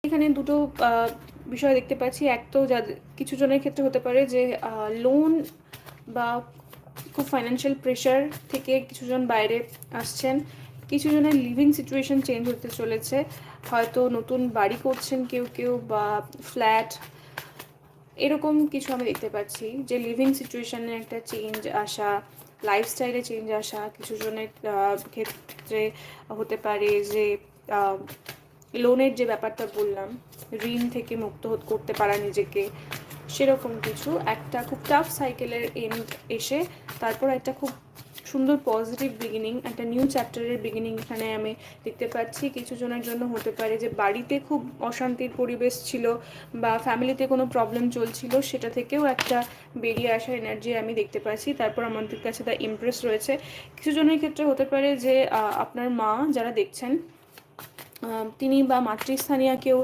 এখানে দুটো বিষয় দেখতে পাচ্ছি। এক তো যাদের কিছু জনের ক্ষেত্রে হতে পারে যে লোন বা খুব ফাইন্যান্সিয়াল প্রেশার থেকে কিছুজন বাইরে আসছেন, কিছু জনের লিভিং সিচুয়েশন চেঞ্জ হতে চলেছে, হয়তো নতুন বাড়ি করছেন কেউ কেউ, বা ফ্ল্যাট, এরকম কিছু আমি দেখতে পাচ্ছি যে লিভিং সিচুয়েশানে একটা চেঞ্জ আসা, লাইফস্টাইলে চেঞ্জ আসা। কিছু জনের ক্ষেত্রে হতে পারে যে লোনের যে ব্যাপারটা বললাম, ঋণ থেকে মুক্ত করতে পারা নিজেকে, সেরকম কিছু একটা খুব টাফ সাইকেলের এন্ড এসে তারপর একটা খুব সুন্দর পজিটিভ বিগিনিং, একটা নিউ চ্যাপ্টারের বিগিনিং এখানে আমি দেখতে পাচ্ছি। কিছু জনের জন্য হতে পারে যে বাড়িতে খুব অশান্তির পরিবেশ ছিল বা ফ্যামিলিতে কোনো প্রবলেম চলছিল, সেটা থেকেও একটা বেরিয়ে আসার এনার্জি আমি দেখতে পাচ্ছি। তারপর আমাদের কাছে দ্য ইমপ্রেস রয়েছে। কিছু জনের ক্ষেত্রে হতে পারে যে আপনার মা যারা দেখছেন তিনি বা মাতৃস্থানীয় কেউ